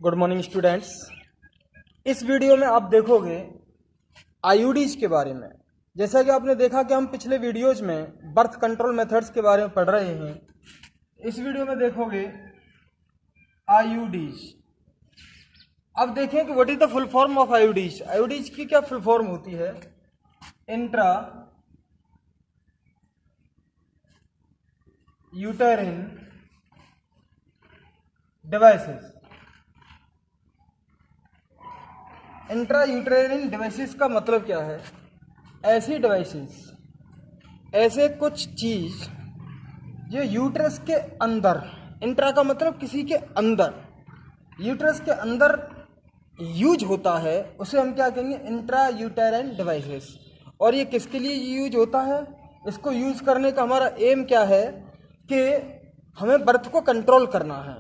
Good morning students. इस video में आप देखोगे आईयूडीज के बारे में। जैसा कि आपने देखा कि हम पिछले वीडियोज में बर्थ कंट्रोल मेथड्स के बारे में पढ़ रहे हैं। इस वीडियो में देखोगे आईयूडीज। अब देखें कि what is the full form of IUDs. IUDs की क्या फुल फॉर्म होती है? Intra यूटेरिन devices. इंट्रा यूटेरिन डिवाइसेस का मतलब क्या है? ऐसी डिवाइसेस, ऐसे कुछ चीज जो यूट्रस के अंदर, इंट्रा का मतलब किसी के अंदर, यूट्रस के अंदर यूज होता है, उसे हम क्या कहेंगे? Intra यूटेरिन devices. और ये किसके लिए यूज होता है? इसको यूज करने का हमारा एम क्या है कि हमें बर्थ को कंट्रोल करना है,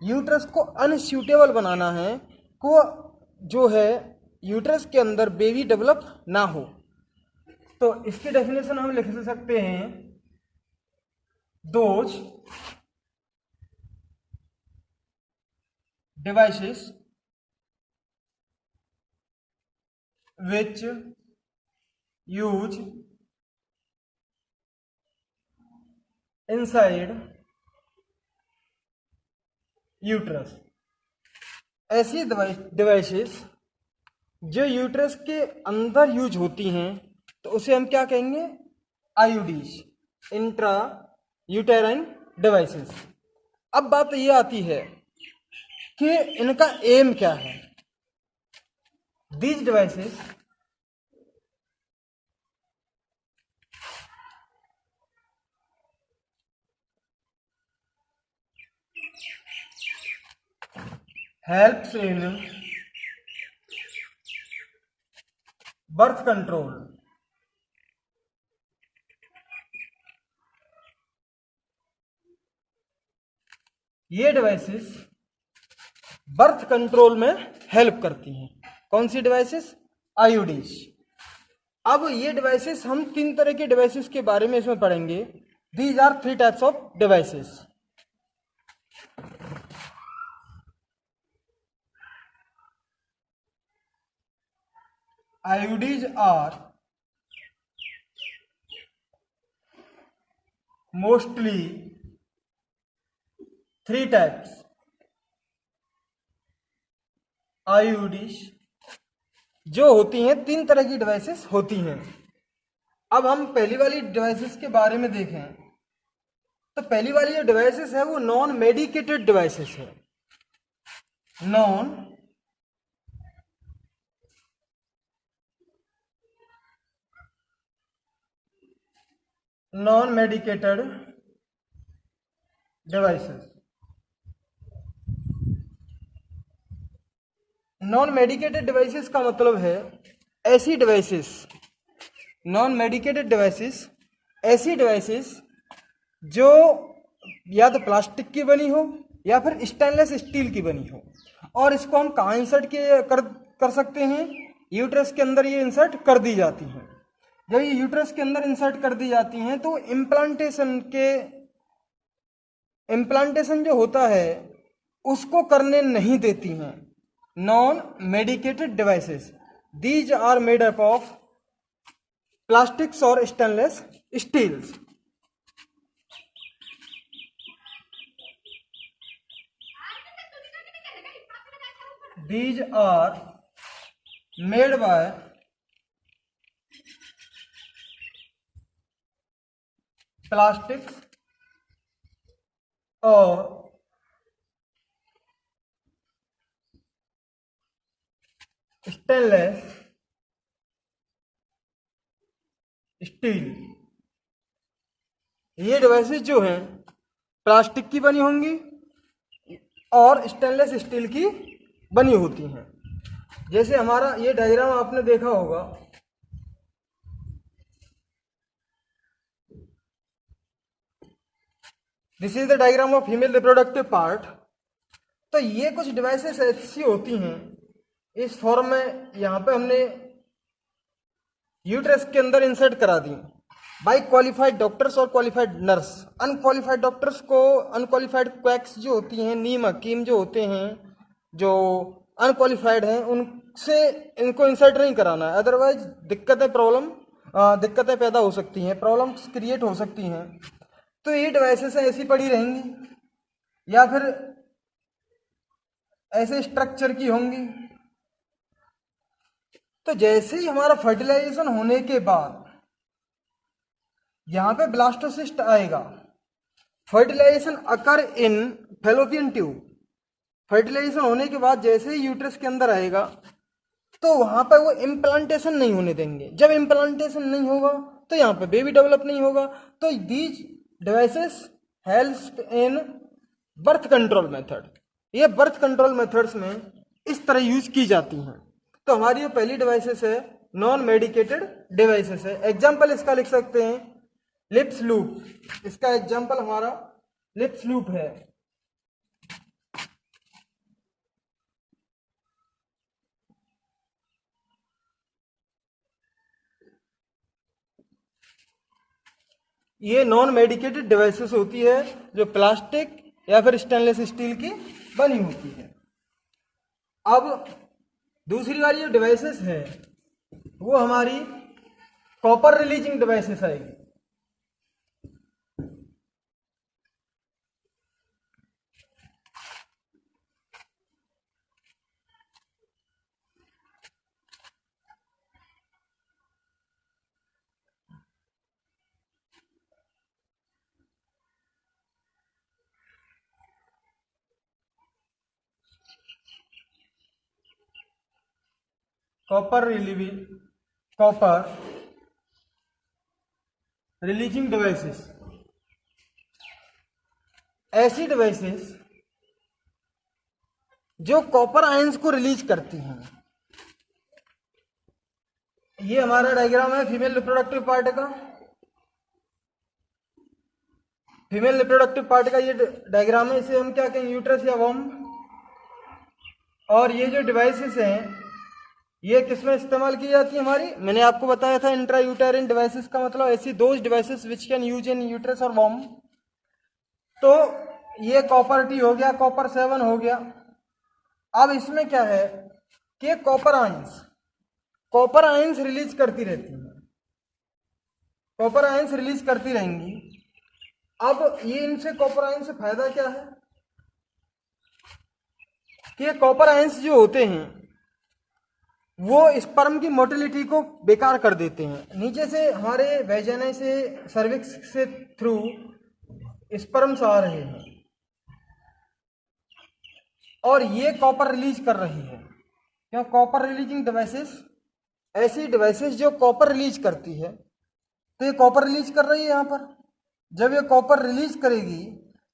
यूट्रस को अनस्यूटेबल बनाना है, को जो है यूट्रस के अंदर बेबी डेवलप ना हो। तो इसकी डेफिनेशन हम लिख सकते हैं, those devices which use inside uterus. ऐसी डिवाइसेस जो यूट्रस के अंदर यूज होती हैं, तो उसे हम क्या कहेंगे? IUDs, intra uterine devices. अब बात ये आती है कि इनका एम क्या है? These devices helps in birth control. ये डिवाइसेस बर्थ कंट्रोल में हेल्प करती हैं। कौन सी डिवाइसेस? आईयूडीज। अब ये डिवाइसेस, हम तीन तरह के डिवाइसेस के बारे में इसमें पढ़ेंगे। These are three types of devices. IUDs are mostly three types. IUDs जो होती हैं, तीन तरह की डिवाइसेस होती हैं। अब हम पहली वाली डिवाइसेस के बारे में देखें तो पहली वाली जो डिवाइसेस है वो नॉन मेडिकेटेड डिवाइसेस है। Non medicated devices. Non medicated devices का मतलब है ऐसी डिवाइसेस, नॉन मेडिकेटेड डिवाइसेस ऐसी डिवाइसेस जो या तो प्लास्टिक की बनी हो या फिर स्टेनलेस स्टील की बनी हो। और इसको हम कहाँ इंसर्ट कर सकते हैं? यूट्रस के अंदर ये इंसर्ट कर दी जाती हैं। जब ये यूट्रस के अंदर इंसर्ट कर दी जाती हैं तो इम्प्लांटेशन जो होता है उसको करने नहीं देती हैं। Non medicated devices, these are made up of plastics और stainless steels. These are made by plastics और स्टेनलेस स्टील। ये डिवाइसेस जो हैं प्लास्टिक की बनी होंगी और स्टेनलेस स्टील की बनी होती हैं। जैसे हमारा ये डायग्राम आपने देखा होगा, this is the diagram of female reproductive part. तो ये कुछ डिवाइसेस ऐसी होती हैं इस फॉर्म में, यहाँ पे हमने यूट्रस के अंदर इंसर्ट करा दी बाई क्वालिफाइड डॉक्टर्स और क्वालिफाइड नर्स। अनक्वालिफाइड डॉक्टर्स को, अनक्वालिफाइड क्वैक्स जो होती हैं, नीम हकीम जो होते हैं, जो अनक्वालिफाइड हैं उनसे इनको इंसर्ट नहीं कराना है, अदरवाइज दिक्कतें पैदा हो सकती हैं, प्रॉब्लम्स क्रिएट हो सकती हैं। तो ये डिवाइसेस ऐसी पड़ी रहेंगी या फिर ऐसे स्ट्रक्चर की होंगी। तो जैसे ही हमारा फर्टिलाइजेशन होने के बाद यहाँ पे ब्लास्टोसिस्ट आएगा, फर्टिलाइजेशन अकर इन फैलोपियन ट्यूब। फर्टिलाइजेशन होने के बाद जैसे ही यूट्रस के अंदर आएगा तो वहां पर वो इम्प्लांटेशन नहीं होने देंगे। जब इम्प्लांटेशन नहीं होगा तो यहाँ पे बेबी डेवलप नहीं होगा। तो these devices help in birth control method. ये बर्थ कंट्रोल मेथड्स में इस तरह यूज की जाती हैं। तो हमारी जो पहली डिवाइसेस है नॉन मेडिकेटेड डिवाइसेस है। एग्जाम्पल इसका लिख सकते हैं लिप्स लूप। इसका एग्जाम्पल हमारा लिप्स लूप है। ये नॉन मेडिकेटेड डिवाइसेस होती है जो प्लास्टिक या फिर स्टेनलेस स्टील की बनी होती है। अब दूसरी वाली जो डिवाइसेस है वो हमारी कॉपर रिलीजिंग डिवाइसेस आएगी। कॉपर रिलीजिंग डिवाइसेस ऐसी डिवाइसेस जो कॉपर आयंस को रिलीज करती हैं। ये हमारा डायग्राम है फीमेल रिप्रोडक्टिव पार्ट का। फीमेल रिप्रोडक्टिव पार्ट का ये डायग्राम है। इसे हम क्या कहेंगे, यूट्रस या वॉम। और ये जो डिवाइसेस हैं ये किसमें इस्तेमाल की जाती है हमारी, मैंने आपको बताया था इंट्रा यूटेरिन डिवाइसेस का मतलब ऐसी those devices which can use in uterus और वॉम। तो ये कॉपर टी हो गया, कॉपर 7 हो गया। अब इसमें क्या है कि कॉपर आयंस रिलीज करती रहती है, कॉपर आयंस रिलीज करती रहेंगी। अब ये इनसे कॉपर आयंस से फायदा क्या है कि कॉपर आयंस जो होते हैं वो स्पर्म की मोटिलिटी को बेकार कर देते हैं। नीचे से हमारे वेजाना से सर्विक्स से थ्रू स्पर्म्स आ रहे हैं और ये कॉपर रिलीज कर रही है। क्यों? कॉपर रिलीजिंग डिवाइसेस ऐसी डिवाइसेस जो कॉपर रिलीज करती है। तो ये कॉपर रिलीज कर रही है यहाँ पर। जब ये कॉपर रिलीज करेगी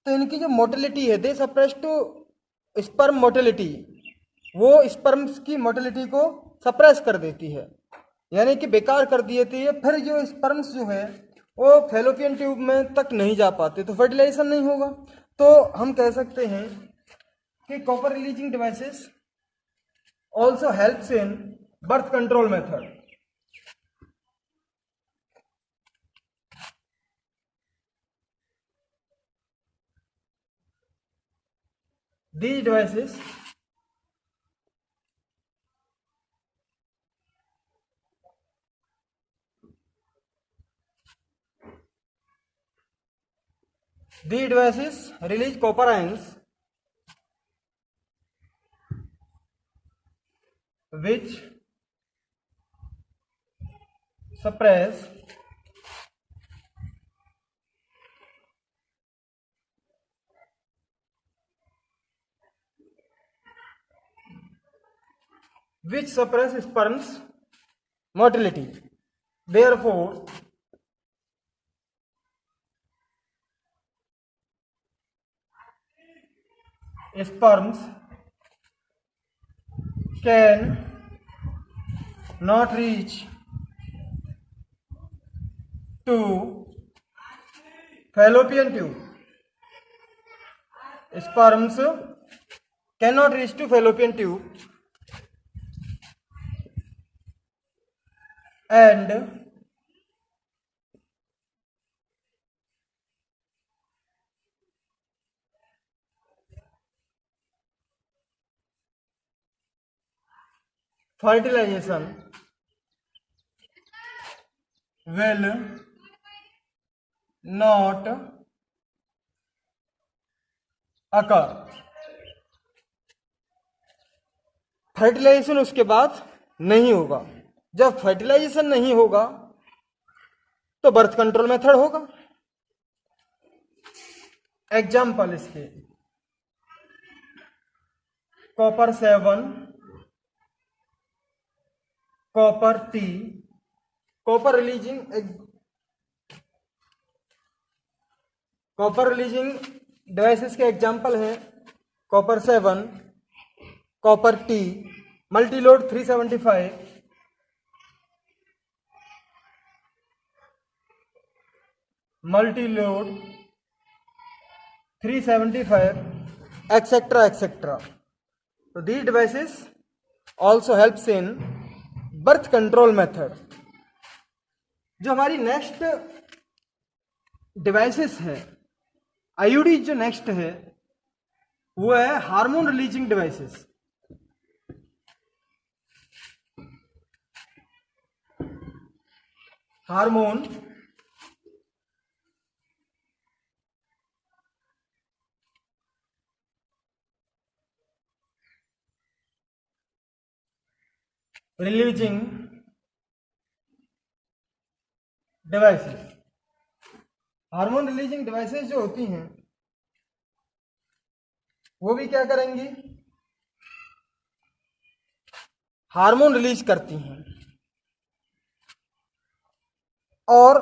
तो इनकी जो मोटिलिटी है दे सप्रेस टू स्पर्म मोटिलिटी, वो स्पर्म्स की मोटिलिटी को सप्रेस कर देती है, यानी कि बेकार कर देती है। फिर जो स्पर्म्स जो है वो फैलोपियन ट्यूब में तक नहीं जा पाते, तो फर्टिलाइजेशन नहीं होगा। तो हम कह सकते हैं कि copper releasing devices also helps in birth control method. These devices release copper ions which suppress sperm's motility. Therefore, sperms can not reach to fallopian tube. Sperms cannot reach to fallopian tube and fertilization will not occur। Fertilization उसके बाद नहीं होगा। जब fertilization नहीं होगा तो birth control method होगा। Example इसके copper 7, copper T, copper releasing devices के एग्जाम्पल हैं copper 7, copper T, multiload 375, multiload 375, etcetera etcetera. तो these devices also helps in birth control method। जो हमारी नेक्स्ट डिवाइसेस है आईयूडी, जो नेक्स्ट है वो है hormone releasing devices. Hormone releasing devices. Hormone releasing devices जो होती हैं वो भी क्या करेंगी, हार्मोन रिलीज करती हैं और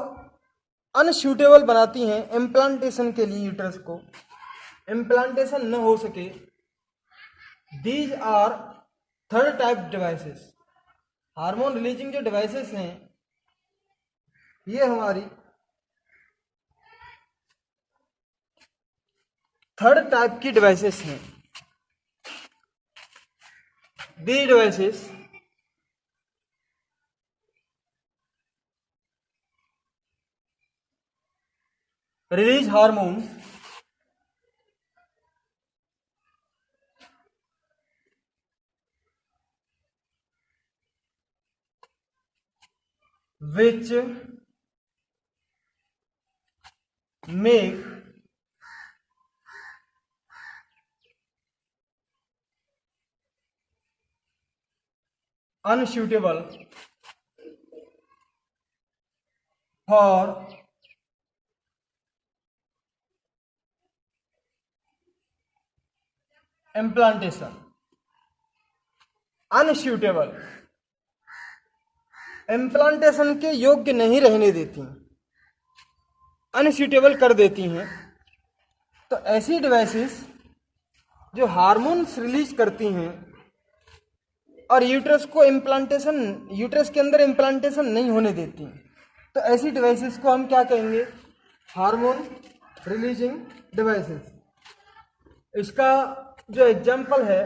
अनसूटेबल बनाती हैं इम्प्लांटेशन के लिए। यूट्रस को इम्प्लांटेशन न हो सके, these are third type devices. Hormone releasing जो डिवाइसेस हैं ये हमारी थर्ड टाइप की डिवाइसेस हैं। The devices release hormones which make unsuitable for implantation। Unsuitable implantation के योग्य नहीं रहने देती, अनसूटेबल कर देती हैं। तो ऐसी डिवाइसेस जो हार्मोन्स रिलीज करती हैं और यूट्रस को इम्प्लांटेशन, यूट्रस के अंदर इम्प्लांटेशन नहीं होने देती, तो ऐसी डिवाइसेस को हम क्या कहेंगे, हार्मोन रिलीजिंग डिवाइसेस। इसका जो एग्जाम्पल है,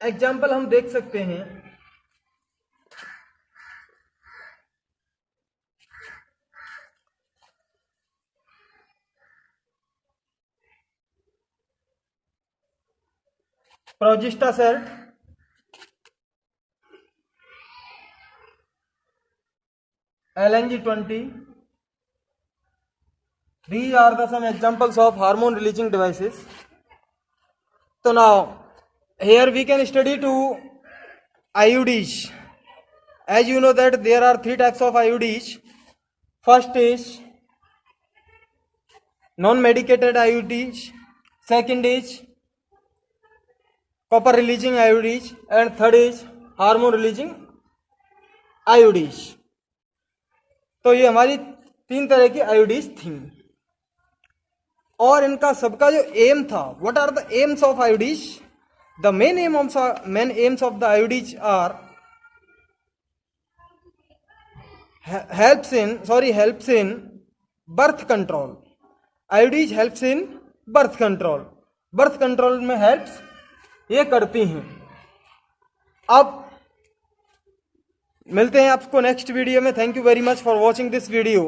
एग्जाम्पल हम देख सकते हैं प्रोजेस्टासेल, LNG-20। These are the some examples of hormone releasing devices। So now here we can study to IUDs। As you know that there are three types of IUDs। First is non-medicated IUDs, second is copper releasing IUDs and third is hormone releasing IUDs। तो ये हमारी तीन तरह की IUDs थी और इनका सबका जो एम था, what are the aims of IUDs? The main aims of the IUDs आर helps in birth control। IUDs helps in birth control। Birth control में हेल्प्स ये करती हैं। अब मिलते हैं आपको नेक्स्ट वीडियो में। Thank you very much for watching this video.